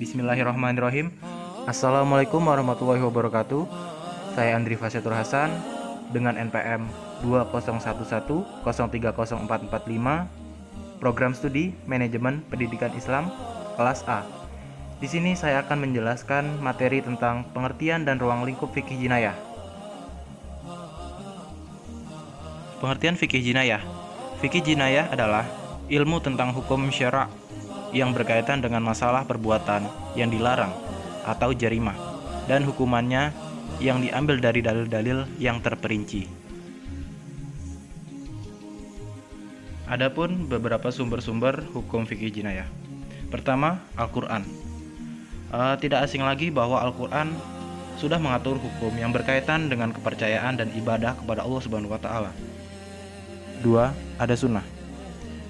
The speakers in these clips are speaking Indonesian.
Bismillahirrahmanirrahim. Assalamualaikum warahmatullahi wabarakatuh. Saya Andri Fasyatur Hasan dengan NPM 20110304445, Program Studi Manajemen Pendidikan Islam kelas A. Di sini saya akan menjelaskan materi tentang pengertian dan ruang lingkup fikih jinayah. Pengertian fikih jinayah. Fikih jinayah adalah ilmu tentang hukum syara' yang berkaitan dengan masalah perbuatan yang dilarang atau jarimah dan hukumannya yang diambil dari dalil-dalil yang terperinci. Adapun beberapa sumber-sumber hukum fikih jinayah. Pertama, Al-Quran. Tidak asing lagi bahwa Al-Quran sudah mengatur hukum yang berkaitan dengan kepercayaan dan ibadah kepada Allah Subhanahu wa Ta'ala. Dua, ada sunnah.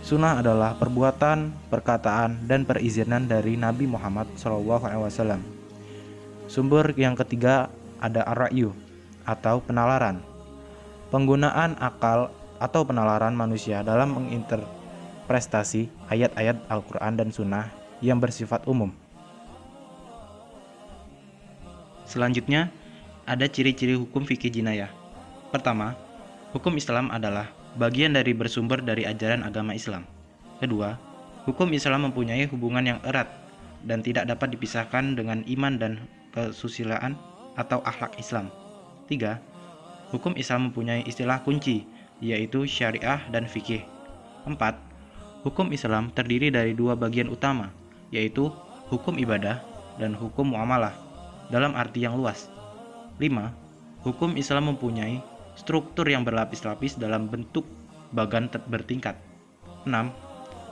Sunnah adalah perbuatan, perkataan, dan perizinan dari Nabi Muhammad SAW. Sumber yang ketiga ada ar-ra'yu atau penalaran. Penggunaan akal atau penalaran manusia dalam menginterpretasi ayat-ayat Al-Quran dan Sunnah yang bersifat umum. Selanjutnya, ada ciri-ciri hukum fikih jinayah. Pertama, hukum Islam adalah bagian dari bersumber dari ajaran agama Islam. Kedua, hukum Islam mempunyai hubungan yang erat dan tidak dapat dipisahkan dengan iman dan kesusilaan atau akhlak Islam. Tiga, hukum Islam mempunyai istilah kunci, yaitu syariah dan fikih. Empat, hukum Islam terdiri dari dua bagian utama, yaitu hukum ibadah dan hukum muamalah dalam arti yang luas. Lima, hukum Islam mempunyai struktur yang berlapis-lapis dalam bentuk bagan bertingkat. 6.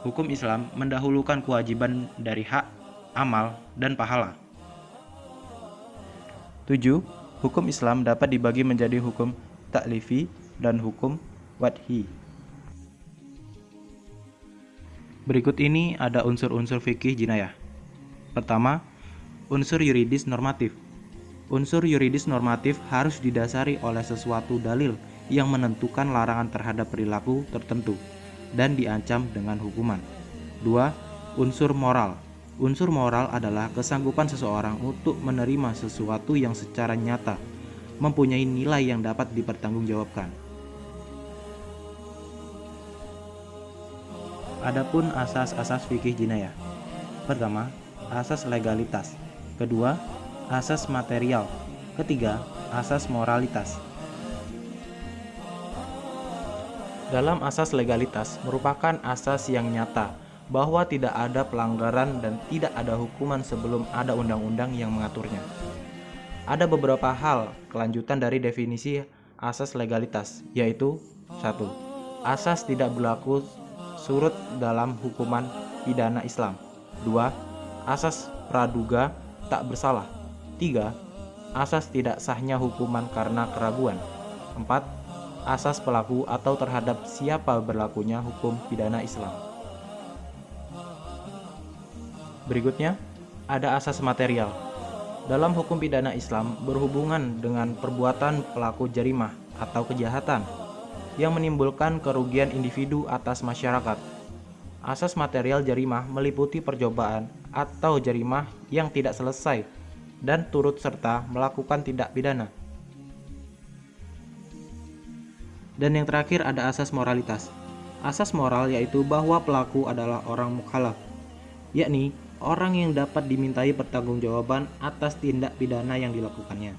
Hukum Islam mendahulukan kewajiban dari hak, amal, dan pahala. 7. Hukum Islam dapat dibagi menjadi hukum taklifi dan hukum wadhi. Berikut ini ada unsur-unsur fikih jinayah. Pertama, unsur yuridis normatif. Unsur yuridis normatif harus didasari oleh sesuatu dalil yang menentukan larangan terhadap perilaku tertentu dan diancam dengan hukuman. 2. Unsur moral. Unsur moral adalah kesanggupan seseorang untuk menerima sesuatu yang secara nyata mempunyai nilai yang dapat dipertanggungjawabkan. Adapun asas-asas fikih jinayah. Pertama, asas legalitas. Kedua, asas material. Ketiga, asas moralitas. Dalam asas legalitas merupakan asas yang nyata bahwa tidak ada pelanggaran dan tidak ada hukuman sebelum ada undang-undang yang mengaturnya. Ada beberapa hal kelanjutan dari definisi asas legalitas, yaitu 1. Asas tidak berlaku surut dalam hukuman pidana Islam. 2. Asas praduga tak bersalah. 3. Asas tidak sahnya hukuman karena keraguan. 4. Asas pelaku atau terhadap siapa berlakunya hukum pidana Islam. Berikutnya, ada asas material. Dalam hukum pidana Islam berhubungan dengan perbuatan pelaku jarimah atau kejahatan yang menimbulkan kerugian individu atas masyarakat. Asas material jarimah meliputi percobaan atau jarimah yang tidak selesai dan turut serta melakukan tindak pidana. Dan yang terakhir ada asas moralitas. Asas moral yaitu bahwa pelaku adalah orang mukhalaf, yakni orang yang dapat dimintai pertanggungjawaban atas tindak pidana yang dilakukannya.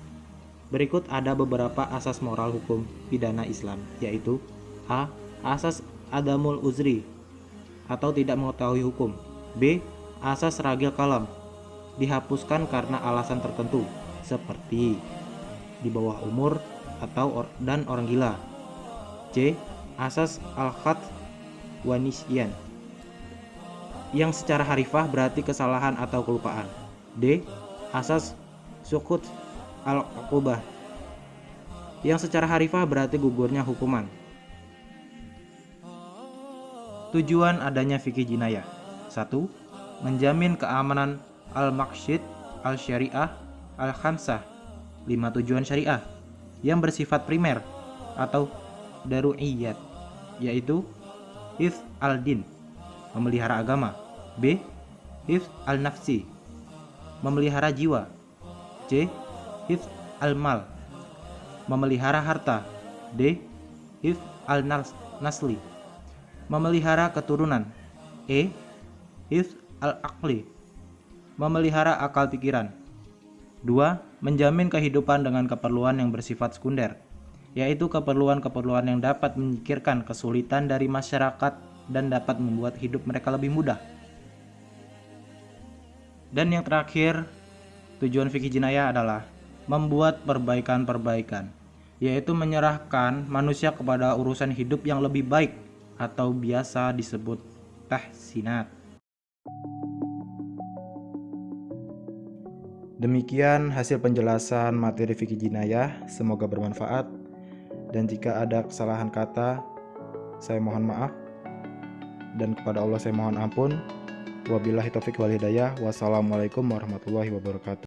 Berikut ada beberapa asas moral hukum pidana Islam, yaitu A. Asas adamul uzri atau tidak mengetahui hukum. B. Asas ragil kalam, dihapuskan karena alasan tertentu seperti di bawah umur dan orang gila. C. Asas al-khat wa nisyan, yang secara harifah berarti kesalahan atau kelupaan. D. Asas sukut al-uqubah, yang secara harifah berarti gugurnya hukuman. Tujuan adanya fikih jinayah. 1. Menjamin keamanan al-maqsid al-syariah al-khamsah, 5 tujuan syariah yang bersifat primer atau daru'iyat, yaitu hifz al-din, memelihara agama. B. Hifz al-nafsi, memelihara jiwa. C. Hifz al-mal, memelihara harta. D. Hifz al-nasli, memelihara keturunan. E. Hifz al-aqli, memelihara akal pikiran. 2. Menjamin kehidupan dengan keperluan yang bersifat sekunder, yaitu keperluan-keperluan yang dapat menyingkirkan kesulitan dari masyarakat dan dapat membuat hidup mereka lebih mudah. Dan yang terakhir, tujuan fikih jinayah adalah membuat perbaikan-perbaikan, yaitu menyerahkan manusia kepada urusan hidup yang lebih baik atau biasa disebut tahsinat. Demikian hasil penjelasan materi fikih jinayah, semoga bermanfaat. Dan jika ada kesalahan kata, saya mohon maaf. Dan kepada Allah saya mohon ampun. Wabillahi taufiq wal hidayah. Wassalamualaikum warahmatullahi wabarakatuh.